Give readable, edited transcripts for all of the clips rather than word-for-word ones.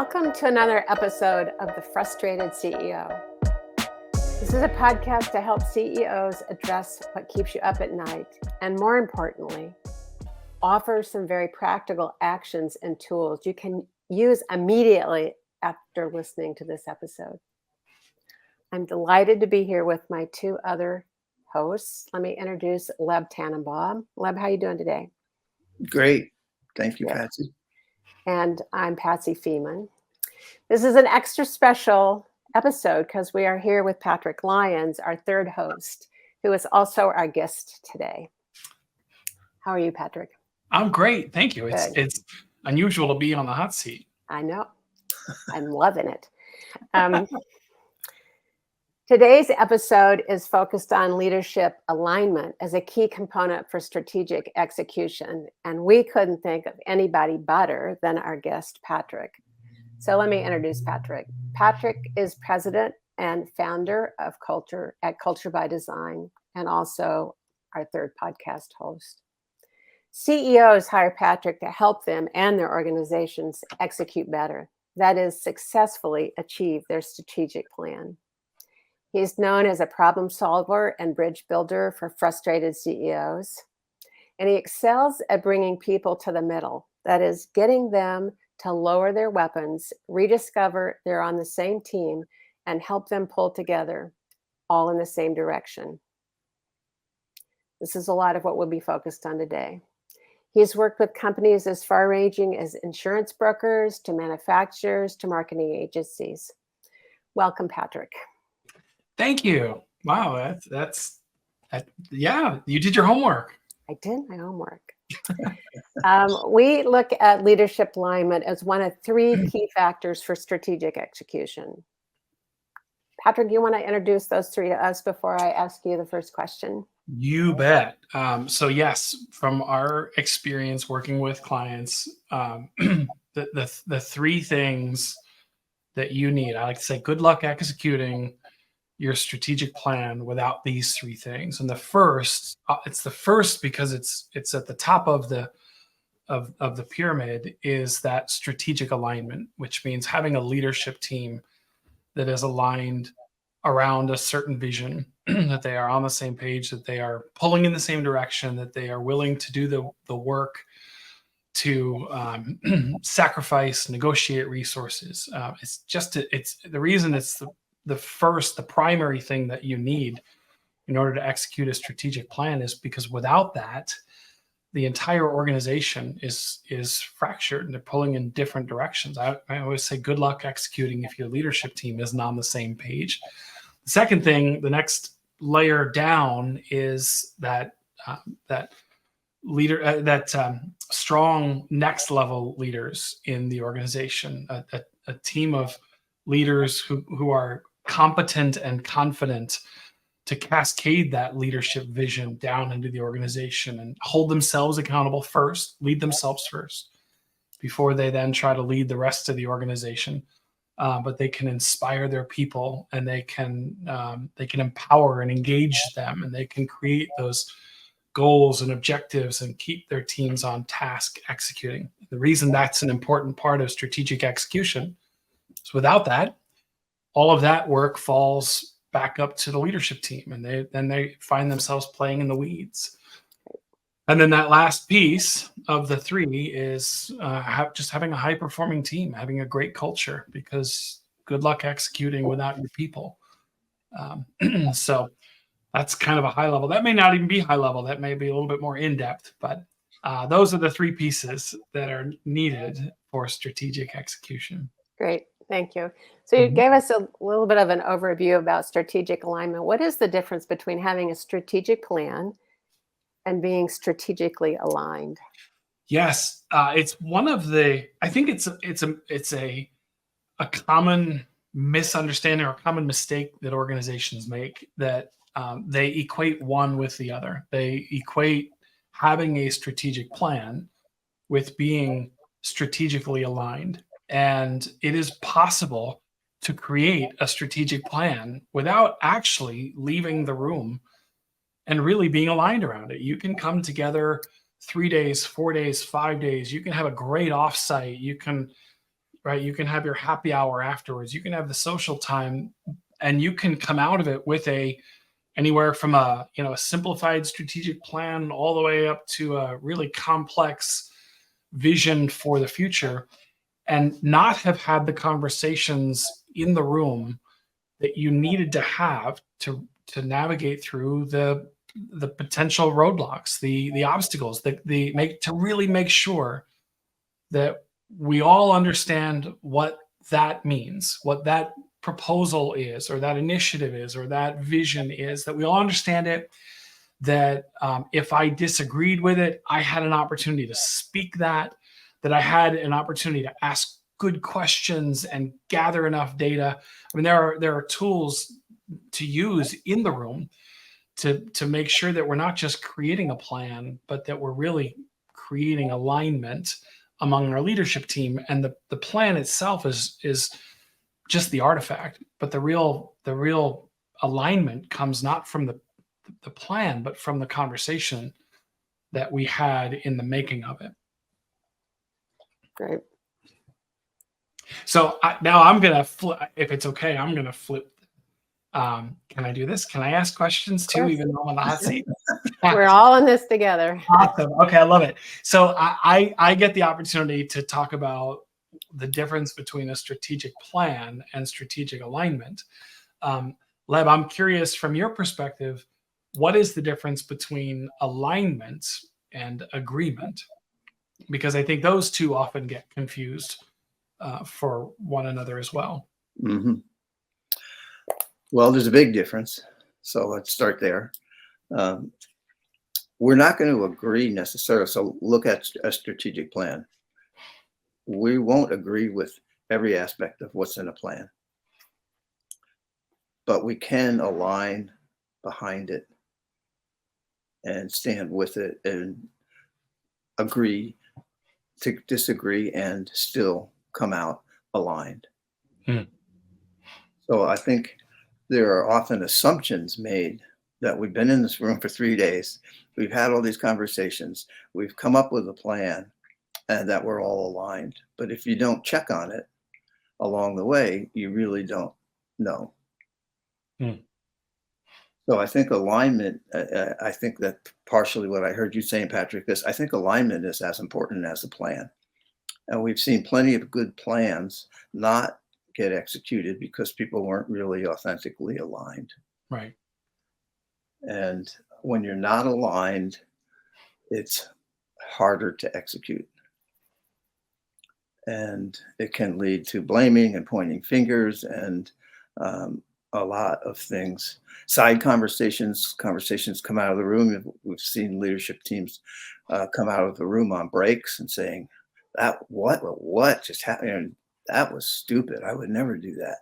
Welcome to another episode of The Frustrated CEO. This is a podcast to help CEOs address what keeps you up at night, and more importantly, offer some very practical actions and tools you can use immediately after listening to this episode. I'm delighted to be here with my two other hosts. Let me introduce Leb Tannenbaum. Leb, how are you doing today? Great. Thank you, Good. Patsy. And I'm Patsy Feeman. This is an extra special episode because we are here with Patrick Lyons, our third host, who is also our guest today. How are you, Patrick? I'm great. Thank you. Good. It's unusual to be on the hot seat. I know. I'm loving it. Today's episode is focused on leadership alignment as a key component for strategic execution. And we couldn't think of anybody better than our guest, Patrick. So let me introduce Patrick. Patrick is president and founder of Culture at Culture by Design, and also our third podcast host. CEOs hire Patrick to help them and their organizations execute better. That is, successfully achieve their strategic plan. He's known as a problem solver and bridge builder for frustrated CEOs. And he excels at bringing people to the middle. That is, getting them to lower their weapons, rediscover they're on the same team, and help them pull together, all in the same direction. This is a lot of what we'll be focused on today. He's worked with companies as far-ranging as insurance brokers to manufacturers to marketing agencies. Welcome, Patrick. Thank you. Wow, that's yeah, you did your homework. I did my homework. We look at leadership alignment as one of three key factors for strategic execution. Patrick, you want to introduce those three to us before I ask you the first question? You bet. So yes, from our experience working with clients, the three things that you need, I like to say, good luck executing your strategic plan without these three things. And the first, it's the first because it's at the top of the pyramid, is that strategic alignment, which means having a leadership team that is aligned around a certain vision, that they are on the same page, that they are pulling in the same direction, that they are willing to do the work to sacrifice, negotiate resources. It's the reason it's the primary thing that you need in order to execute a strategic plan is because without that, the entire organization is fractured and they're pulling in different directions. I always say good luck executing if your leadership team isn't on the same page. The second thing, the next layer down, is that strong next level leaders in the organization, a team of leaders who are competent and confident to cascade that leadership vision down into the organization and hold themselves accountable first, lead themselves first, before they then try to lead the rest of the organization. But they can inspire their people, and they can empower and engage them, and they can create those goals and objectives and keep their teams on task executing. The reason that's an important part of strategic execution is without that, all of that work falls back up to the leadership team, and they find themselves playing in the weeds. And then that last piece of the three is just having a high-performing team, having a great culture, because good luck executing without your people. So that's kind of a high level. That may not even be high level. That may be a little bit more in-depth, but those are the three pieces that are needed for strategic execution. Great. Thank you. So you gave us a little bit of an overview about strategic alignment. What is the difference between having a strategic plan and being strategically aligned? Yes, it's one of the. I think it's a common misunderstanding or common mistake that organizations make, that they equate one with the other. They equate having a strategic plan with being strategically aligned. And it is possible to create a strategic plan without actually leaving the room and really being aligned around it. You can come together 3 days, 4 days, 5 days. You can have a great offsite. You can right? You can have your happy hour afterwards. You can have the social time, and you can come out of it with anywhere from a simplified strategic plan all the way up to a really complex vision for the future, and not have had the conversations in the room that you needed to have to navigate through the potential roadblocks, the obstacles, to really make sure that we all understand what that means, what that proposal is, or that initiative is, or that vision is, that we all understand it, that if I disagreed with it, I had an opportunity to speak that I had an opportunity to ask good questions and gather enough data. I mean, there are tools to use in the room to make sure that we're not just creating a plan, but that we're really creating alignment among our leadership team. And the plan itself is just the artifact, but the real alignment comes not from the plan, but from the conversation that we had in the making of it. Great. So now I'm gonna flip. If it's okay, I'm gonna flip. Can I do this? Can I ask questions too, even though I'm on the hot seat? We're all in this together. Awesome. Okay, I love it. So I get the opportunity to talk about the difference between a strategic plan and strategic alignment. Leb, I'm curious from your perspective, what is the difference between alignment and agreement? Because I think those two often get confused for one another as well. Mm-hmm. Well, there's a big difference. So let's start there. We're not going to agree necessarily. So look at a strategic plan. We won't agree with every aspect of what's in a plan, but we can align behind it and stand with it and agree to disagree and still come out aligned. So I think there are often assumptions made that we've been in this room for 3 days. We've had all these conversations. We've come up with a plan and that we're all aligned. But if you don't check on it along the way, you really don't know. So I think alignment, I think that partially what I heard you saying, Patrick, is I think alignment is as important as the plan. And we've seen plenty of good plans not get executed because people weren't really authentically aligned. Right. And when you're not aligned, it's harder to execute. And it can lead to blaming and pointing fingers and a lot of things. Side conversations come out of the room. We've seen leadership teams come out of the room on breaks and saying, what just happened? That was stupid. I would never do that.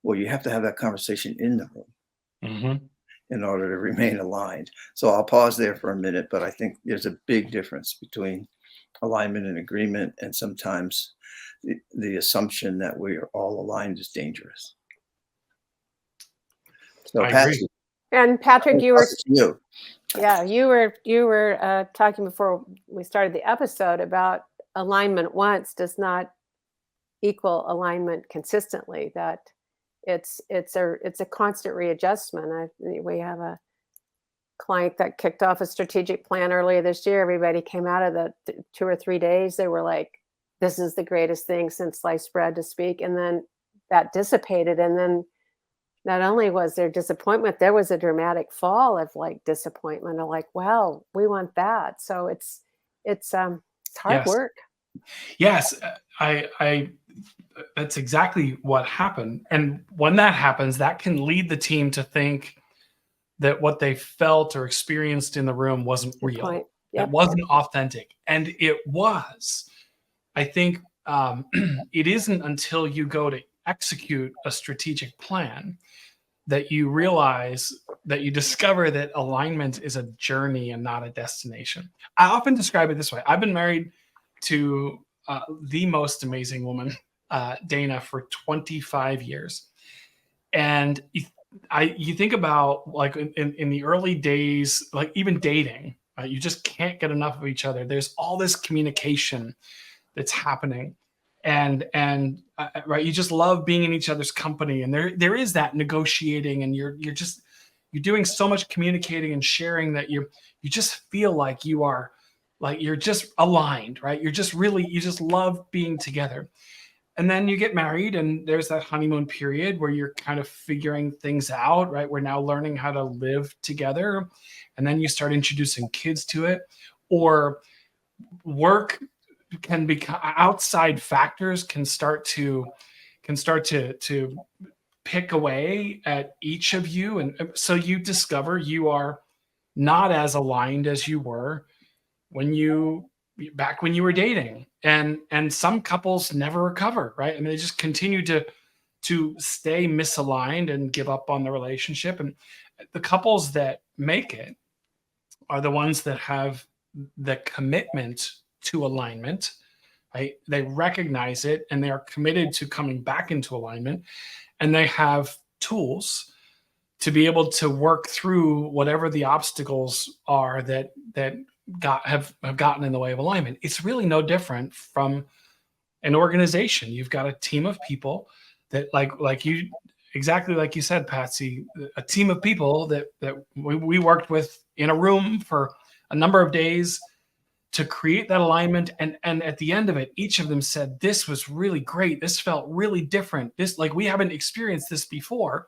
Well, you have to have that conversation in the room in order to remain aligned. So I'll pause there for a minute, but I think there's a big difference between alignment and agreement, and sometimes the assumption that we are all aligned is dangerous. So, I Patrick, agree. And Patrick, you were you. talking before we started the episode about alignment once does not equal alignment consistently. That it's a constant readjustment. We have a client that kicked off a strategic plan earlier this year. Everybody came out of the 2 or 3 days. They were like, "This is the greatest thing since sliced bread," to speak, and then that dissipated, and then not only was there disappointment, there was a dramatic fall of like disappointment of like, wow, we want that. So it's hard Yes. work. Yes, I that's exactly what happened. And when that happens, that can lead the team to think that what they felt or experienced in the room wasn't Good real. point. It Yep. wasn't authentic. And it was. I think it isn't until you go to execute a strategic plan that you realize, that you discover that alignment is a journey and not a destination. I often describe it this way. I've been married to the most amazing woman, Dana, for 25 years. And you think about like in the early days, like even dating, you just can't get enough of each other. There's all this communication that's happening. and right, you just love being in each other's company, and there is that negotiating, and you're doing so much communicating and sharing that you just feel like you are, like you're just aligned, right? You're just really, you just love being together. And then you get married, and there's that honeymoon period where you're kind of figuring things out, right? We're now learning how to live together. And then you start introducing kids to it, or work can become, outside factors can start to pick away at each of you. And so you discover you are not as aligned as you were when you back when you were dating. And some couples never recover, right? I mean, they just continue to stay misaligned and give up on the relationship. And the couples that make it are the ones that have the commitment to alignment, right? They recognize it and they are committed to coming back into alignment, and they have tools to be able to work through whatever the obstacles are that have gotten in the way of alignment. It's really no different from an organization. You've got a team of people that, like you, exactly like you said, Patsy, a team of people that we worked with in a room for a number of days to create that alignment. And at the end of it, each of them said, this was really great. This felt really different. This, like, we haven't experienced this before.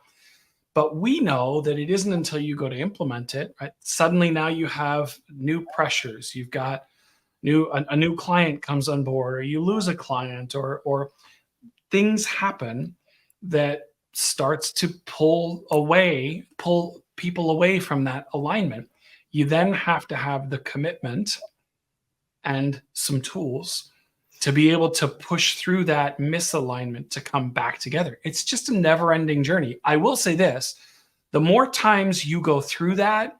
But we know that it isn't until you go to implement it, right? Suddenly now you have new pressures. You've got a new client comes on board, or you lose a client, or things happen that starts to pull people away from that alignment. You then have to have the commitment and some tools to be able to push through that misalignment to come back together. It's just a never-ending journey. I will say this, the more times you go through that,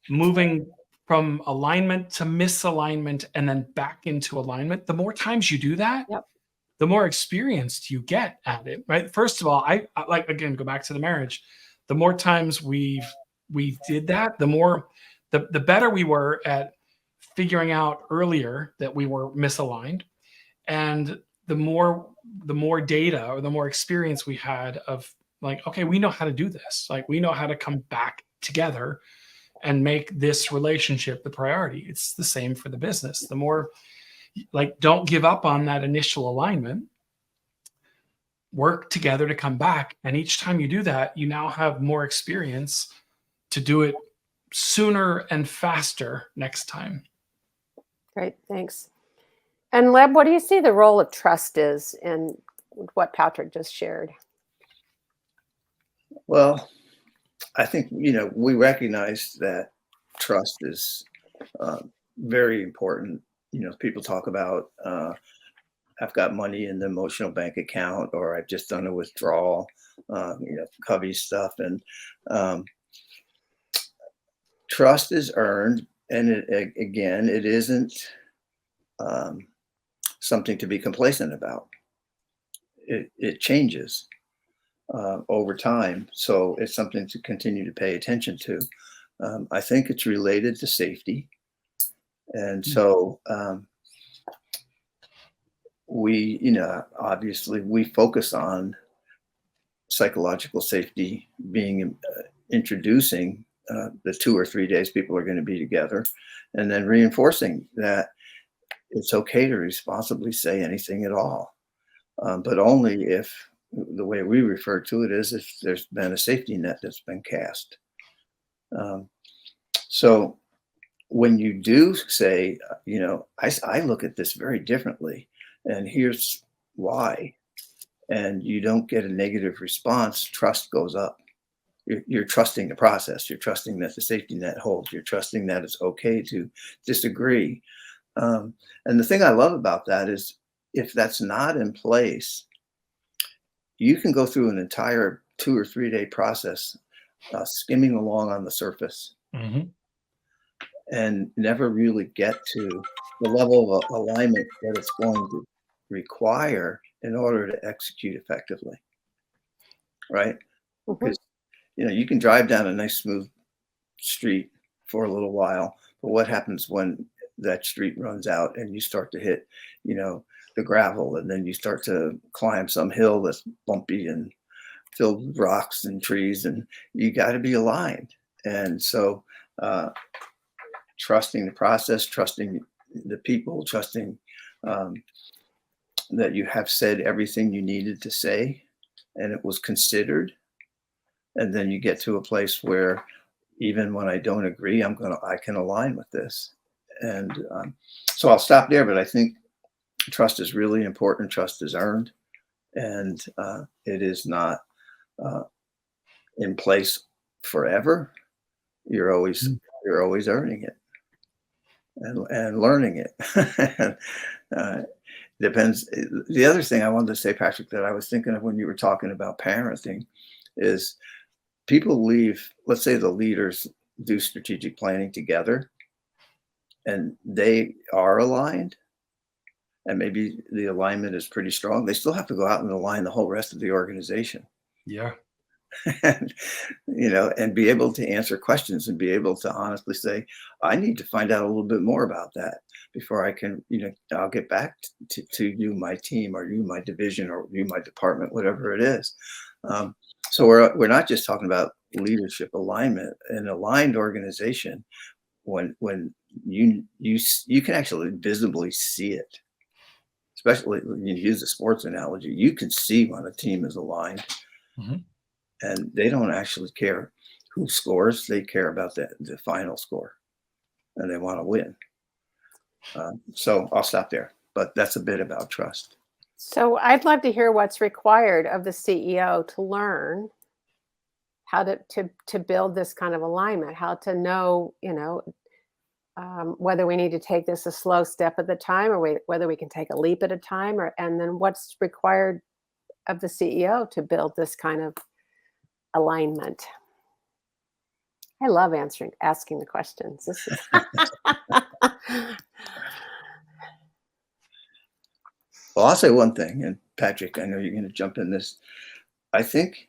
moving from alignment to misalignment and then back into alignment, the more times you do that, Yep. the more experienced you get at it, right? First of all, I like, again, go back to the marriage. The more times we did that, the better we were at figuring out earlier that we were misaligned, and the more data or the more experience we had of, like, okay, we know how to do this. Like, we know how to come back together and make this relationship the priority. It's the same for the business. The more, like, don't give up on that initial alignment. Work together to come back. And each time you do that, you now have more experience to do it sooner and faster next time. Great, thanks. And Leb, what do you see the role of trust is in what Patrick just shared? Well, I think, we recognize that trust is very important. People talk about, I've got money in the emotional bank account, or I've just done a withdrawal, Covey stuff. And trust is earned. And it isn't something to be complacent about. It changes over time. So it's something to continue to pay attention to. I think it's related to safety. And so obviously we focus on psychological safety being introducing the 2 or 3 days people are going to be together, and then reinforcing that it's okay to responsibly say anything at all, but only if, the way we refer to it is, if there's been a safety net that's been cast. So when you do say, I look at this very differently, and here's why, and you don't get a negative response, trust goes up. You're trusting the process. You're trusting that the safety net holds. You're trusting that it's okay to disagree. And the thing I love about that is, if that's not in place, you can go through an entire 2 or 3 day process, skimming along on the surface, and never really get to the level of alignment that it's going to require in order to execute effectively. Right? Because you can drive down a nice smooth street for a little while, but what happens when that street runs out and you start to hit, the gravel, and then you start to climb some hill that's bumpy and filled with rocks and trees, and you got to be aligned. And so trusting the process, trusting the people, trusting that you have said everything you needed to say and it was considered. And then you get to a place where even when I don't agree, I can align with this. And so I'll stop there, but I think trust is really important. Trust is earned, and it is not in place forever. You're always earning it and learning it. Depends. The other thing I wanted to say, Patrick, that I was thinking of when you were talking about parenting is people leave, let's say the leaders do strategic planning together and they are aligned and maybe the alignment is pretty strong. They still have to go out and align the whole rest of the organization. Yeah. And, and be able to answer questions and be able to honestly say, I need to find out a little bit more about that before I can, I'll get back to you, my team, or you, my division, or you, my department, whatever it is. So we're not just talking about leadership alignment. An aligned organization, when you can actually visibly see it, especially when you use a sports analogy, you can see when a team is aligned. Mm-hmm. And they don't actually care who scores. They care about the final score, and they want to win. So I'll stop there, but that's a bit about trust. So I'd love to hear what's required of the CEO to learn how to build this kind of alignment, how to know, whether we need to take this a slow step at a time or whether we can take a leap at a time, and then what's required of the CEO to build this kind of alignment. I love asking the questions. This is Well, I'll say one thing, and Patrick, I know you're going to jump in this. I think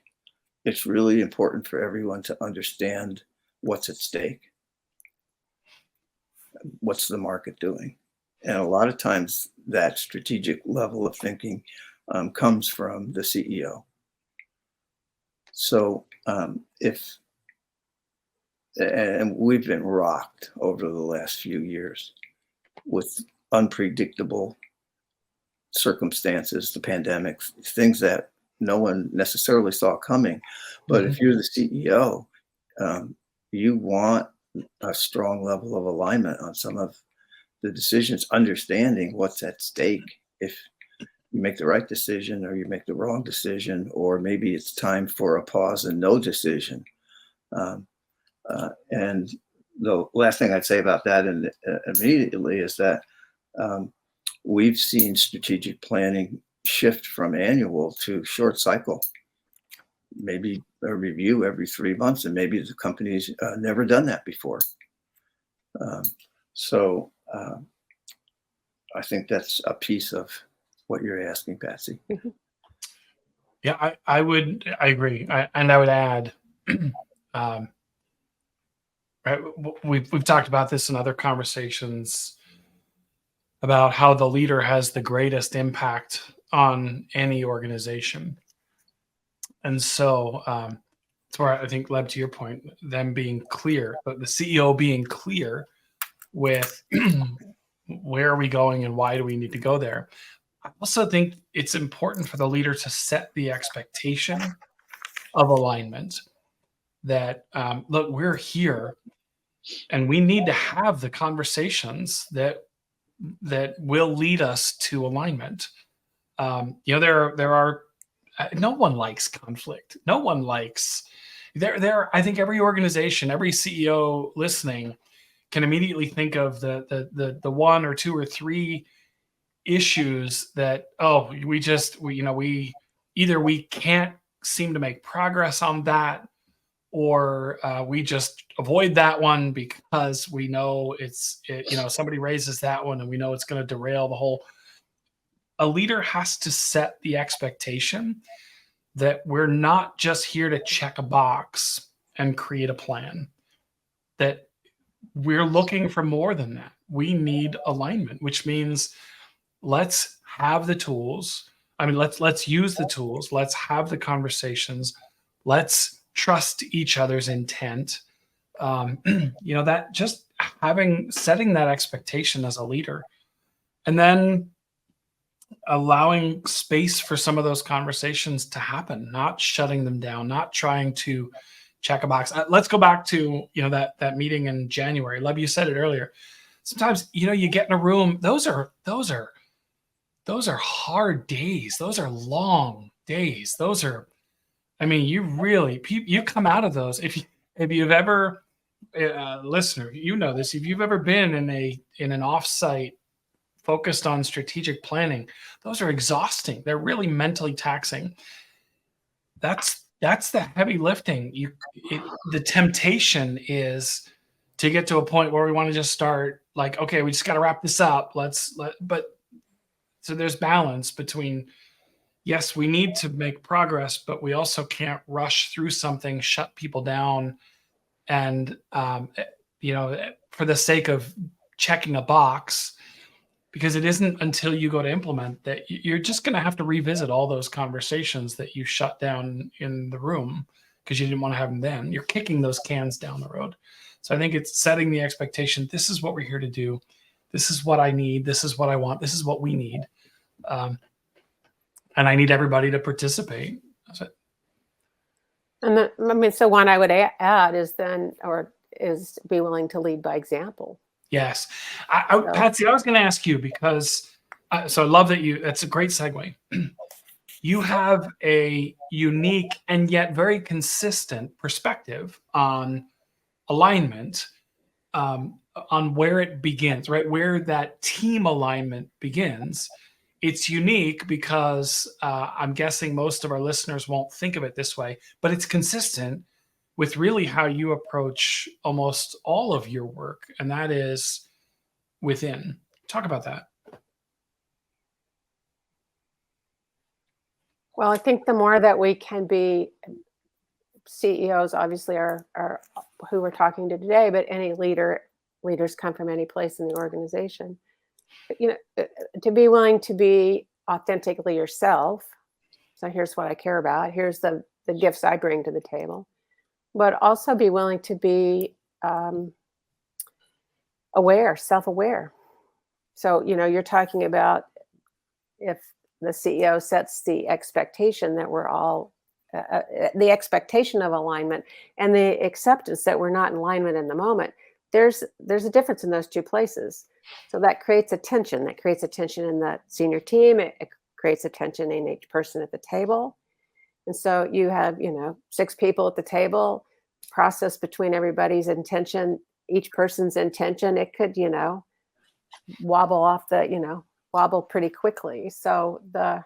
it's really important for everyone to understand what's at stake. What's the market doing? And a lot of times that strategic level of thinking comes from the CEO. So and we've been rocked over the last few years with unpredictable circumstances, the pandemic, things that no one necessarily saw coming. But if you're the CEO, you want a strong level of alignment on some of the decisions, understanding what's at stake. If you make the right decision or you make the wrong decision, or maybe it's time for a pause and no decision. And the last thing I'd say about that immediately is that we've seen strategic planning shift from annual to short cycle, maybe a review every 3 months, and maybe the company's never done that before. So I think that's a piece of what you're asking, Patsy. Mm-hmm. Yeah, I agree. And I would add, right, we've talked about this in other conversations about how the leader has the greatest impact on any organization. And so that's where I think led to your point, them being clear, but the CEO being clear with where are we going and why do we need to go there. I also think it's important for the leader to set the expectation of alignment that, look, we're here and we need to have the conversations that will lead us to alignment. There are no one likes conflict. No one likes I think every organization, every CEO listening can immediately think of the one or two or three issues that, we either we can't seem to make progress on that, or we just avoid that one because we know somebody raises that one and we know it's going to derail the whole. A leader has to set the expectation that we're not just here to check a box and create a plan, that we're looking for more than that. We need alignment, which means let's have the tools. I mean, let's use the tools. Let's have the conversations. Let's trust each other's intent. That just setting that expectation as a leader, and then allowing space for some of those conversations to happen, not shutting them down, not trying to check a box. Let's go back to, that meeting in January. Leb, you said it earlier. Sometimes, you get in a room, those are hard days. Those are long days. You come out of those. If you've ever, listener, this, if you've ever been in an offsite focused on strategic planning, those are exhausting. They're really mentally taxing. That's the heavy lifting. The temptation is to get to a point where we want to just start like, okay, we just got to wrap this up. So there's balance between, yes, we need to make progress, but we also can't rush through something, shut people down, and for the sake of checking a box, because it isn't until you go to implement that you're just going to have to revisit all those conversations that you shut down in the room because you didn't want to have them then. You're kicking those cans down the road. So I think it's setting the expectation. This is what we're here to do. This is what I need. This is what I want. This is what we need. And I need everybody to participate. That's it. And so one I would add is be willing to lead by example. Yes. Patsy, I was going to ask you because, so I love that that's a great segue. You have a unique and yet very consistent perspective on alignment, on where it begins, right? Where that team alignment begins. It's unique because I'm guessing most of our listeners won't think of it this way, but it's consistent with really how you approach almost all of your work, and that is within. Talk about that. Well, I think the more that we can be CEOs, obviously are who we're talking to today, but any leaders come from any place in the organization. But, to be willing to be authentically yourself. So here's what I care about. Here's the gifts I bring to the table. But also be willing to be self-aware. So, you're talking about if the CEO sets the expectation that we're all, the expectation of alignment and the acceptance that we're not in alignment in the moment, there's a difference in those two places. So that creates a tension. That creates a tension in the senior team. It creates a tension in each person at the table. And so you have, 6 people at the table, process between everybody's intention, each person's intention, it could, wobble pretty quickly. So the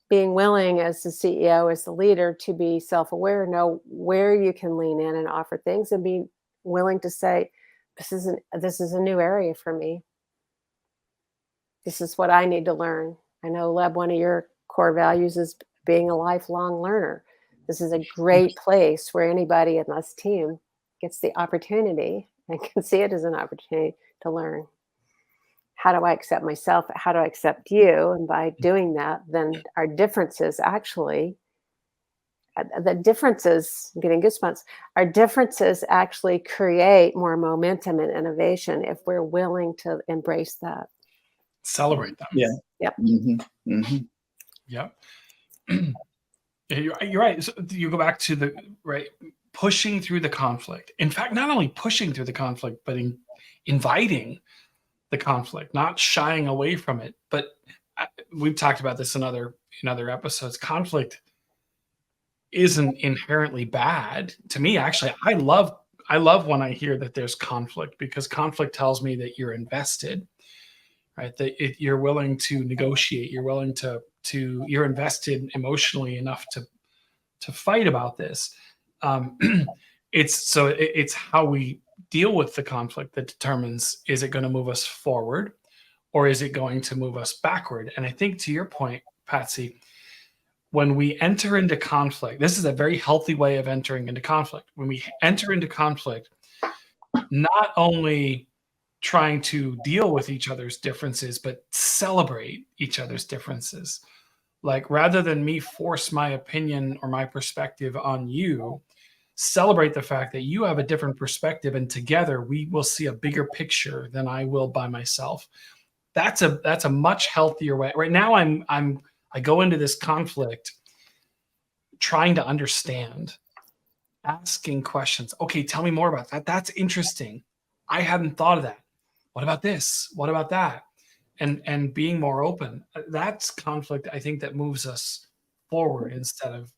being willing as the CEO, as the leader, to be self-aware, know where you can lean in and offer things, and be willing to say, this is a new area for me. This is what I need to learn. I know, Leb, one of your core values is being a lifelong learner. This is a great place where anybody in this team gets the opportunity and can see it as an opportunity to learn. How do I accept myself? How do I accept you? And by doing that, then our differences actually, I'm getting goosebumps, our differences actually create more momentum and innovation if we're willing to embrace that. Celebrate them. Yeah. Yep. Mm-hmm. Mm-hmm. Yep. You're right. So you go back to pushing through the conflict. In fact, not only pushing through the conflict, but inviting the conflict, not shying away from it. But we've talked about this in other episodes. Conflict isn't inherently bad. To me, actually, I love when I hear that there's conflict, because conflict tells me that you're invested, right? That you're willing to negotiate. You're willing you're invested emotionally enough to fight about this. It's how we deal with the conflict that determines, is it going to move us forward or is it going to move us backward? And I think, to your point, Patsy, when we enter into conflict, this is a very healthy way of entering into conflict. When we enter into conflict, not only trying to deal with each other's differences, but celebrate each other's differences. Like, rather than me force my opinion or my perspective on you, celebrate the fact that you have a different perspective, and together we will see a bigger picture than I will by myself. That's a much healthier way. Right now I go into this conflict trying to understand, asking questions. Okay, tell me more about that. That's interesting. I hadn't thought of that. What about this? What about that? And being more open. That's conflict, I think, that moves us forward instead of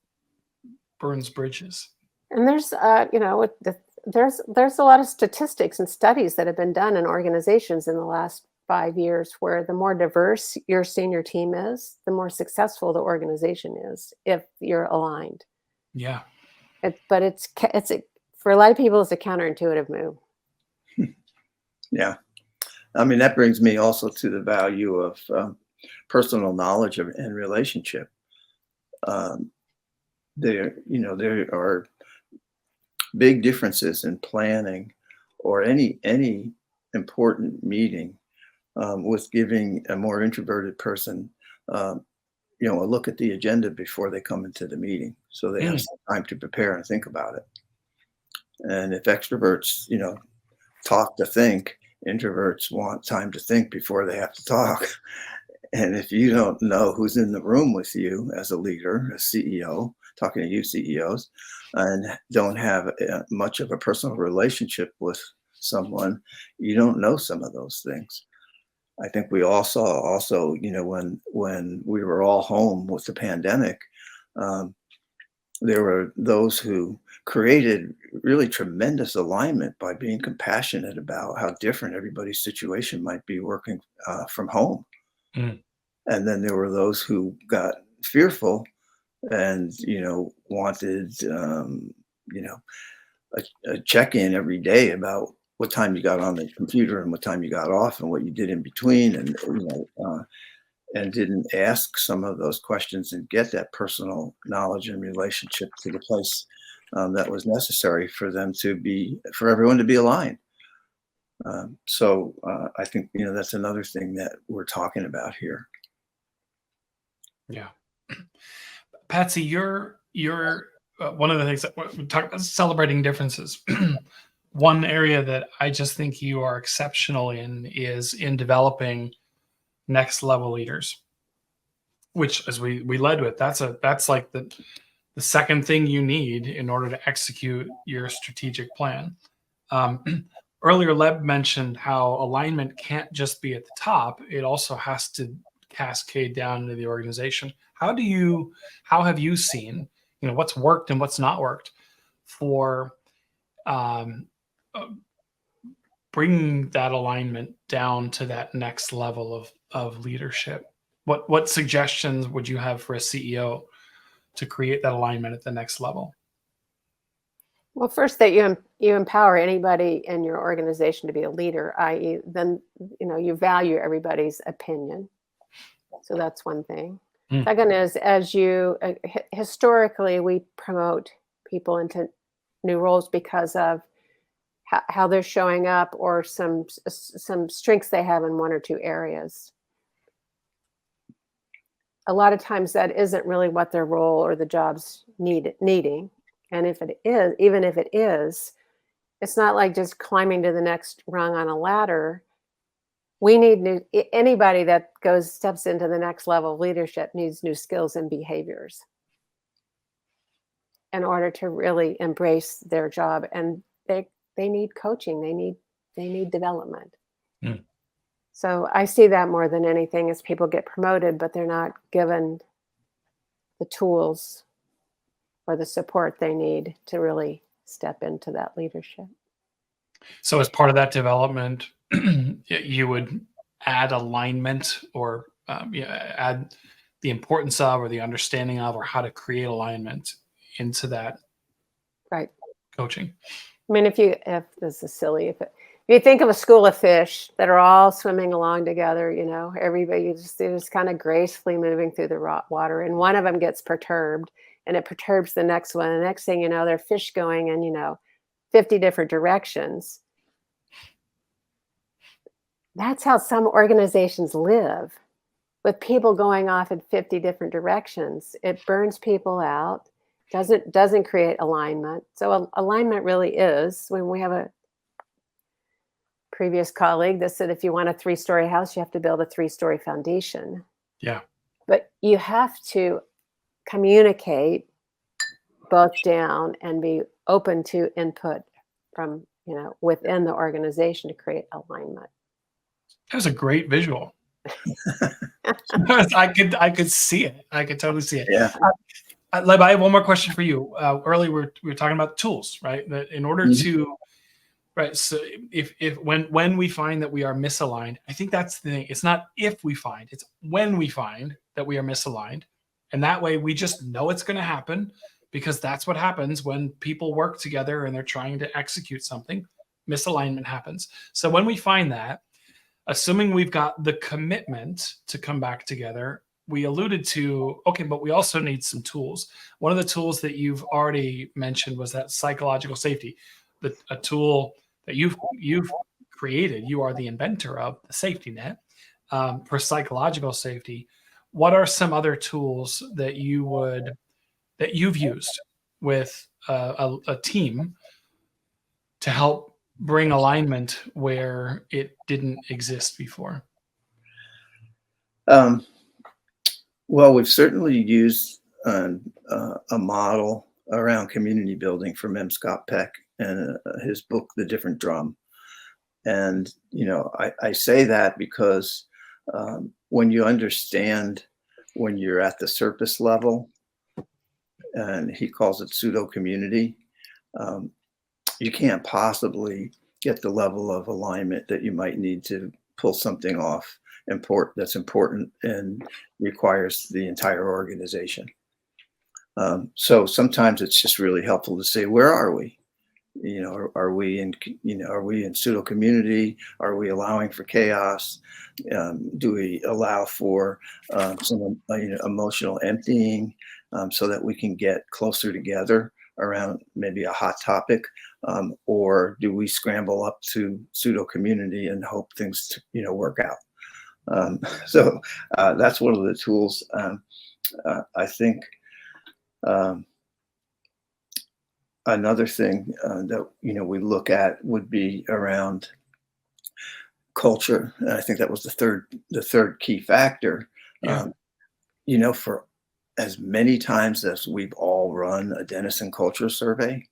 burns bridges. And there's, there's a lot of statistics and studies that have been done in organizations in the last 5 years, where the more diverse your senior team is, the more successful the organization is if you're aligned. Yeah. But it's for a lot of people, it's a counterintuitive move. Yeah. I mean, that brings me also to the value of personal knowledge and relationship. There are big differences in planning or any important meeting with giving a more introverted person, a look at the agenda before they come into the meeting, so they have some time to prepare and think about it. And if extroverts, talk to think, introverts want time to think before they have to talk. And if you don't know who's in the room with you as a leader, a CEO, talking to you CEOs, and don't have much of a personal relationship with someone, you don't know some of those things. I think we all saw also, when we were all home with the pandemic, there were those who created really tremendous alignment by being compassionate about how different everybody's situation might be working from home. Mm. And then there were those who got fearful and, wanted, a check-in every day about what time you got on the computer and what time you got off and what you did in between, and didn't ask some of those questions and get that personal knowledge and relationship to the place that was necessary for everyone to be aligned. So I think, that's another thing that we're talking about here. Yeah. Patsy, you're one of the things that we talk about, celebrating differences. One area that I just think you are exceptional in is in developing next level leaders, which, as we led with, that's like the second thing you need in order to execute your strategic plan. Earlier, Leb mentioned how alignment can't just be at the top; it also has to cascade down into the organization. How have you seen, what's worked and what's not worked for bringing that alignment down to that next level of leadership? What suggestions would you have for a CEO to create that alignment at the next level? Well, first, that you empower anybody in your organization to be a leader, i.e., then you value everybody's opinion. So that's one thing. Second is, as you historically, we promote people into new roles because of how they're showing up or some strengths they have in one or two areas. A lot of times that isn't really what their role or the job's needing. And if it is, even if it is, it's not like just climbing to the next rung on a ladder. We need anybody that steps into the next level of leadership needs new skills and behaviors in order to really embrace their job. And they need coaching. They need development. Mm. So I see that more than anything as people get promoted, but they're not given the tools or the support they need to really step into that leadership. So as part of that development, you would add alignment or add the importance of, or the understanding of, or how to create alignment into that Right. coaching. I mean, if this is silly, if you think of a school of fish that are all swimming along together, everybody they're just kind of gracefully moving through the water, and one of them gets perturbed, and it perturbs the next one. And the next thing you know, they're fish going in, 50 different directions. That's how some organizations live, with people going off in 50 different directions. It burns people out, doesn't create alignment. So alignment really is, when we have a previous colleague that said, if you want a 3-story house, you have to build a 3-story foundation. Yeah. But you have to communicate both down and be open to input from, within the organization to create alignment. That was a great visual. I could see it. I could totally see it. Yeah. Leb, I have one more question for you. Earlier we were talking about tools, right? That in order to, right. So if when we find that we are misaligned, I think that's the thing. It's not if we find, it's when we find that we are misaligned. And that way we just know it's going to happen, because that's what happens when people work together and they're trying to execute something. Misalignment happens. So when we find that, assuming we've got the commitment to come back together, we alluded to, okay, but we also need some tools. One of the tools that you've already mentioned was that psychological safety, a tool that you've created. You are the inventor of the safety net for psychological safety. What are some other tools that you've used with a team to help bring alignment where it didn't exist before? Well, we've certainly used a model around community building from M. Scott Peck and his book, The Different Drum. And, I say that because when you understand, when you're at the surface level, and he calls it pseudo community, you can't possibly get the level of alignment that you might need to pull something off that's important and requires the entire organization. So sometimes it's just really helpful to say, where are we? Are we in pseudo community? Are we allowing for chaos? Do we allow for some emotional emptying so that we can get closer together around maybe a hot topic? Or do we scramble up to pseudo community and hope things work out? So that's one of the tools. I think another thing that we look at would be around culture, and I think that was the third key factor. Yeah. For as many times as we've all run a Denison culture survey,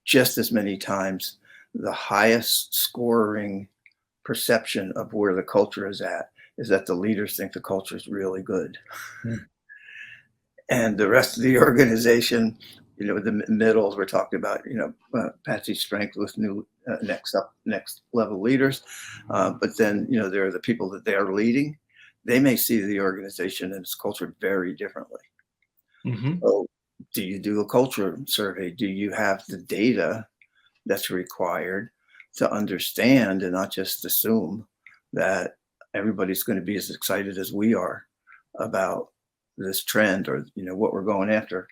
just as many times the highest scoring perception of where the culture is at is that the leaders think the culture is really good. And the rest of the organization, the middles, we're talking about, Patsy's strength with new next level leaders. But then, there are the people that they are leading. They may see the organization and its culture very differently. Mm-hmm. So do you do a culture survey? Do you have the data that's required to understand and not just assume that everybody's going to be as excited as we are about this trend or what we're going after?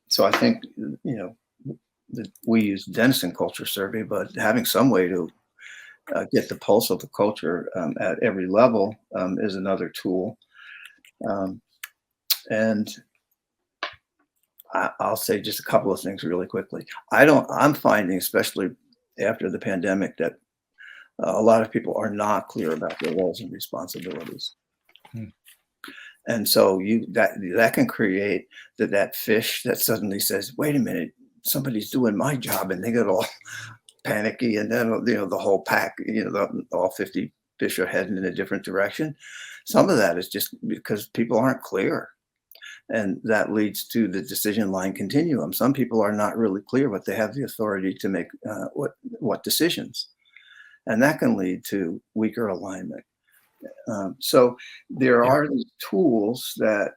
So I think that we use Denison Culture Survey, but having some way to get the pulse of the culture at every level is another tool. And I'll say just a couple of things really quickly. I'm finding, especially after the pandemic, that a lot of people are not clear about their roles and responsibilities. And so that can create that fish that suddenly says, wait a minute, somebody's doing my job, and they get all panicky, and then the whole pack, all 50 fish are heading in a different direction. Some of that is just because people aren't clear, and that leads to the decision line continuum. Some people are not really clear, but they have the authority to make what decisions, and that can lead to weaker alignment. So there are these tools that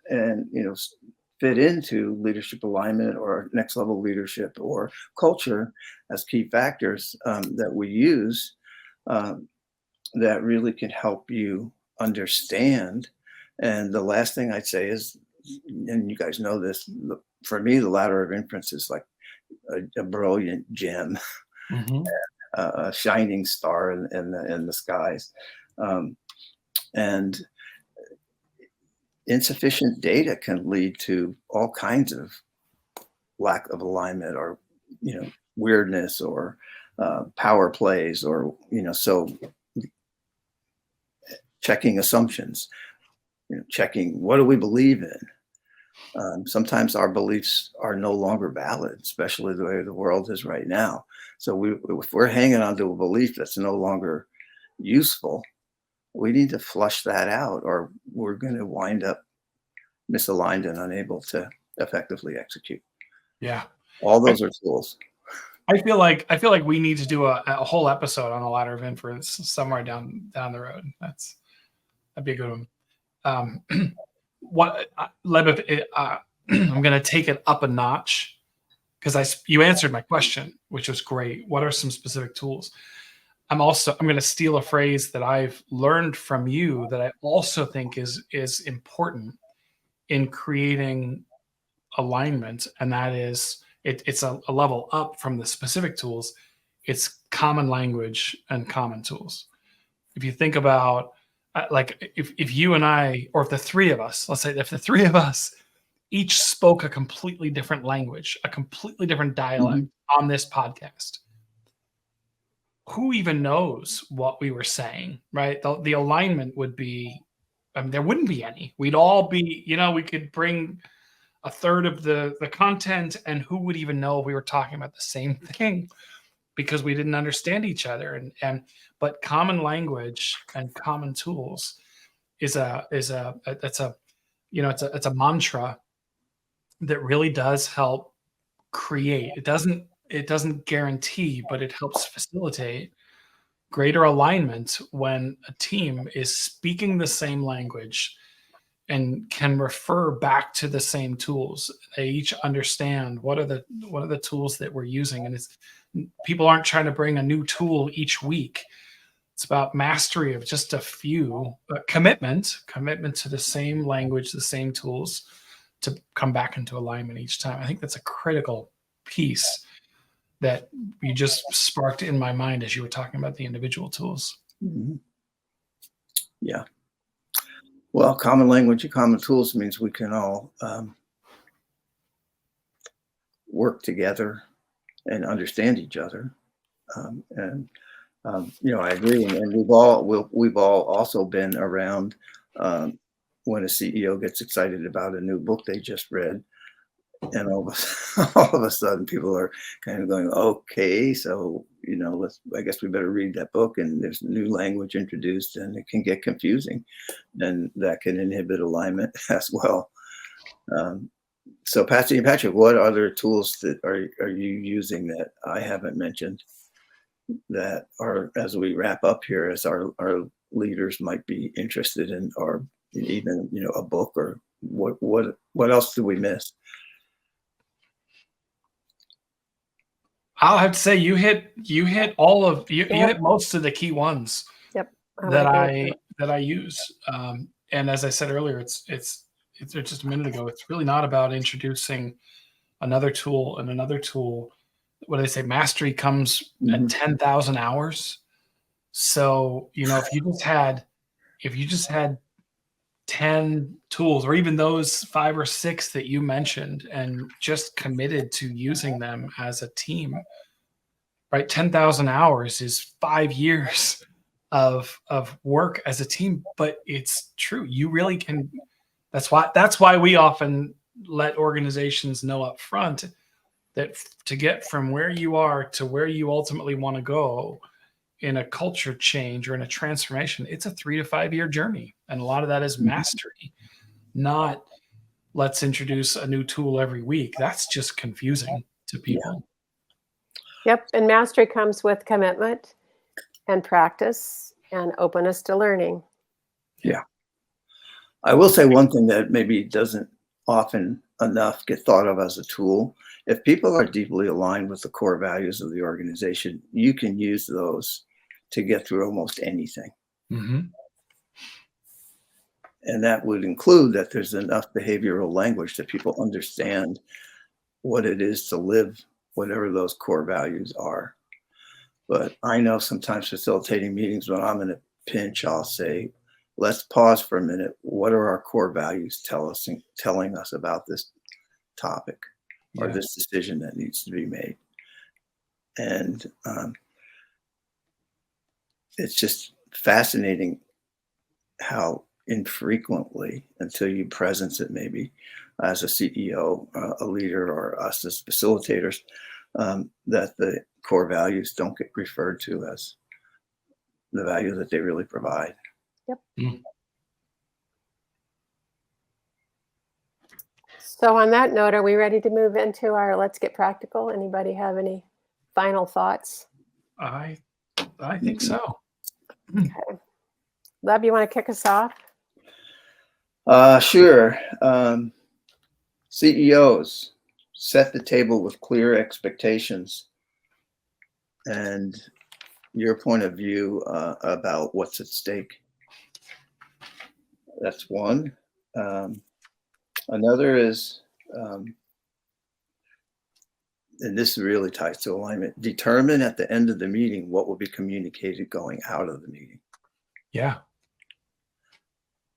fit into leadership alignment or next level leadership or culture as key factors that we use that really can help you understand. And the last thing I'd say is, and you guys know this, for me, the ladder of inference is like a brilliant gem. Mm-hmm. a shining star in the skies. And insufficient data can lead to all kinds of lack of alignment, or weirdness, or power plays, or so checking assumptions, checking what do we believe in. Sometimes our beliefs are no longer valid, especially the way the world is right now. So if we're hanging on to a belief that's no longer useful, we need to flush that out, or we're going to wind up misaligned and unable to effectively execute. Yeah. All those are tools. I feel like we need to do a whole episode on a ladder of inference somewhere down the road. That'd be a good one. Lebov, I'm going to take it up a notch, because you answered my question, which was great. What are some specific tools? I'm going to steal a phrase that I've learned from you that I also think is important in creating alignment, and that is it's a level up from the specific tools. It's common language and common tools. If you think about like if you and I, or if the three of us, let's say if the three of us each spoke a completely different language, a completely different dialect on this podcast, who even knows what we were saying, right? The alignment would be, there wouldn't be any. We'd all be, we could bring a third of the content, and who would even know if we were talking about the same thing, because we didn't understand each other. But common language and common tools it's a mantra that really does help create. It doesn't guarantee, but it helps facilitate greater alignment when a team is speaking the same language and can refer back to the same tools. They each understand what are the tools that we're using, and people aren't trying to bring a new tool each week. It's about mastery of just a few, commitment to the same language, the same tools, to come back into alignment each time. I think that's a critical piece that you just sparked in my mind as you were talking about the individual tools. Mm-hmm. Yeah. Well, common language and common tools means we can all work together and understand each other. I agree. And we've all also been around when a CEO gets excited about a new book they just read, and all of a sudden people are kind of going, okay, so I guess we better read that book, and there's new language introduced, and it can get confusing, and that can inhibit alignment as well. So Patsy and Patrick, what other tools that are you using that I haven't mentioned that are, as we wrap up here, as our leaders might be interested in, or even a book, or what else do we miss? I'll have to say you hit all of you hit most of the key ones. Yep. that I use. And as I said earlier, it's just a minute ago. It's really not about introducing another tool and another tool. What do they say? Mastery comes at 10,000 hours. So if you just had 10 tools, or even those 5 or 6 that you mentioned, and just committed to using them as a team, right? 10,000 hours is 5 years of work as a team. But it's true. You really can. That's why we often let organizations know up front that to get from where you are to where you ultimately want to go in a culture change or in a transformation, it's a 3 to 5 year journey. And a lot of that is mastery, not let's introduce a new tool every week. That's just confusing to people. Yep. And mastery comes with commitment and practice and openness to learning. Yeah. I will say one thing that maybe doesn't often enough get thought of as a tool. If people are deeply aligned with the core values of the organization, you can use those to get through almost anything. Mm-hmm. And that would include that there's enough behavioral language that people understand what it is to live whatever those core values are. But I know sometimes facilitating meetings when I'm in a pinch, I'll say, let's pause for a minute. What are our core values telling us about this topic or Yeah. this decision that needs to be made? And it's just fascinating how infrequently, until you presence it maybe as a CEO, a leader, or us as facilitators, that the core values don't get referred to as the value that they really provide. Mm. So on that note, are we ready to move into our let's get practical? Anybody have any final thoughts? I think so. Leb, you want to kick us off? Sure. CEOs, set the table with clear expectations and your point of view about what's at stake. That's one. Another is, and this really ties to alignment, determine at the end of the meeting what will be communicated going out of the meeting. Yeah.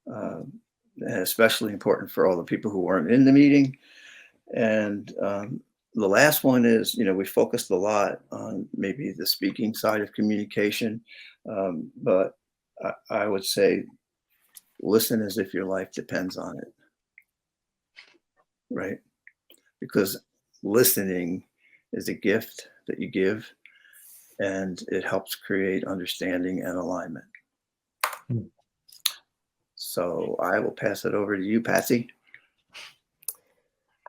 And especially important for all the people who weren't in the meeting. And the last one is, we focused a lot on maybe the speaking side of communication, but I would say listen as if your life depends on it, right? Because listening is a gift that you give, and it helps create understanding and alignment. Hmm. So I will pass it over to you, Patsy.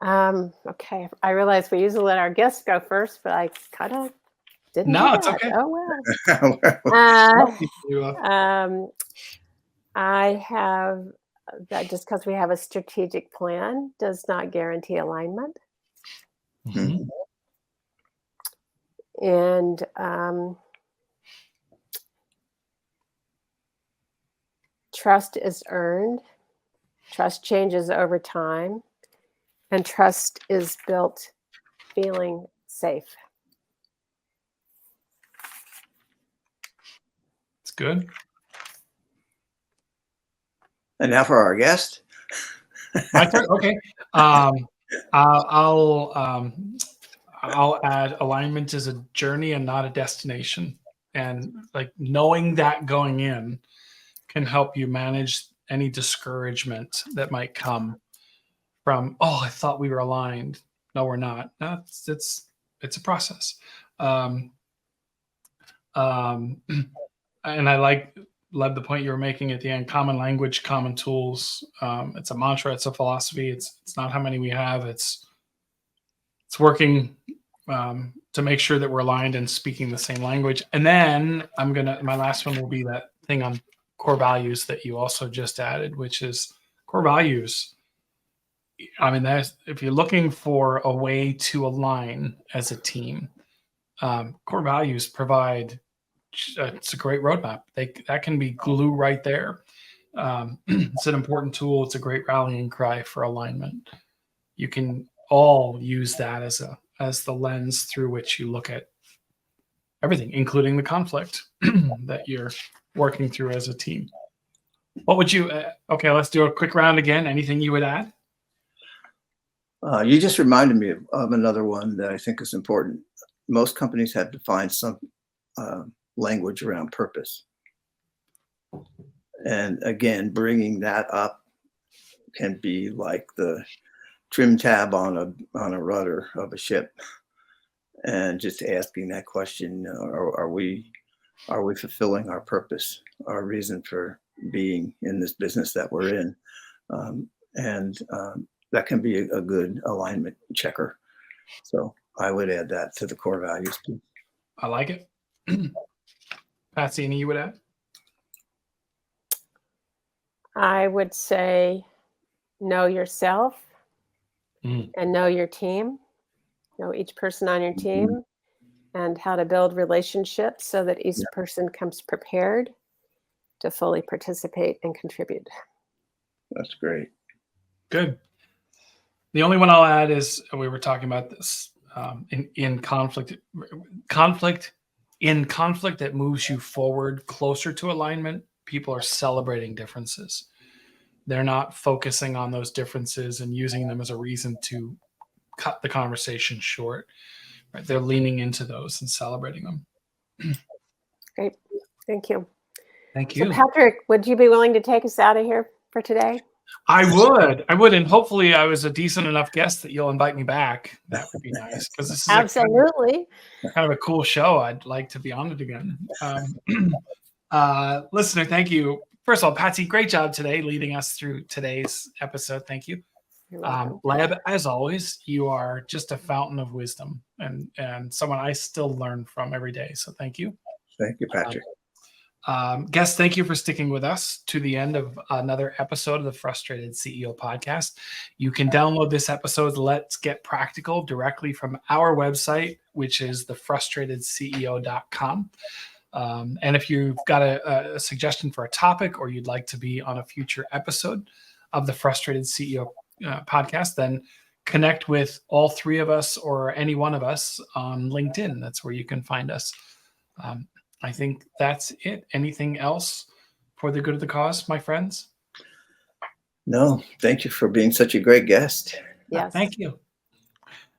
Okay. I realize we usually let our guests go first, but I kind of didn't. No, do it's that. okay. Oh well. I have that just because we have a strategic plan does not guarantee alignment. Mhm. And trust is earned. Trust changes over time. And trust is built feeling safe. It's good. And now for our guest. My turn. Okay. I'll add alignment is a journey and not a destination. And like knowing that going in can help you manage any discouragement that might come from, oh, I thought we were aligned. No, we're not. No, it's a process. And I love the point you were making at the end, common language, common tools. It's a mantra, it's a philosophy. It's not how many we have. It's working to make sure that we're aligned and speaking the same language. And then my last one will be that thing on core values that you also just added, which is core values. I mean, if you're looking for a way to align as a team, core values provide, it's a great roadmap. That can be glue right there. It's an important tool. It's a great rallying cry for alignment. You can all use that as the lens through which you look at everything, including the conflict that you're working through as a team. What would you? Okay, let's do a quick round again. Anything you would add? You just reminded me of another one that I think is important. Most companies have defined some language around purpose. And again, bringing that up can be like the trim tab on a rudder of a ship, and just asking that question: are we fulfilling our purpose, our reason for being in this business that we're in? That can be a good alignment checker. So I would add that to the core values piece. I like it. Patsy, any you would add? I would say know yourself and know your team, know each person on your team, and how to build relationships so that each person comes prepared to fully participate and contribute. That's great. Good. The only one I'll add is we were talking about this in conflict. Conflict in conflict that moves you forward closer to alignment, people are celebrating differences. They're not focusing on those differences and using them as a reason to cut the conversation short. Right? They're leaning into those and celebrating them. Great. Thank you. Thank So you. Patrick, would you be willing to take us out of here for today? I would, and hopefully I was a decent enough guest that you'll invite me back. That would be nice, because this is Absolutely. kind of a cool show. I'd like to be on it again. Listener, thank you. First of all, Patsy, great job today leading us through today's episode. Thank you. You're welcome. Leb, as always, you are just a fountain of wisdom and someone I still learn from every day. So thank you. Thank you, Patrick. Guests, thank you for sticking with us to the end of another episode of the Frustrated CEO podcast. You can download this episode, Let's Get Practical, directly from our website, which is thefrustratedceo.com. And if you've got a suggestion for a topic, or you'd like to be on a future episode of the Frustrated CEO podcast, then connect with all three of us or any one of us on LinkedIn. That's where you can find us. I think that's it. Anything else for the good of the cause, my friends? No, thank you for being such a great guest. Yes. Thank you.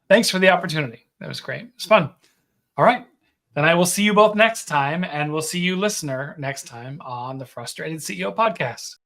Thanks for the opportunity. That was great. It was fun. All right. Then I will see you both next time, and we'll see you, listener, next time on the Frustrated CEO podcast.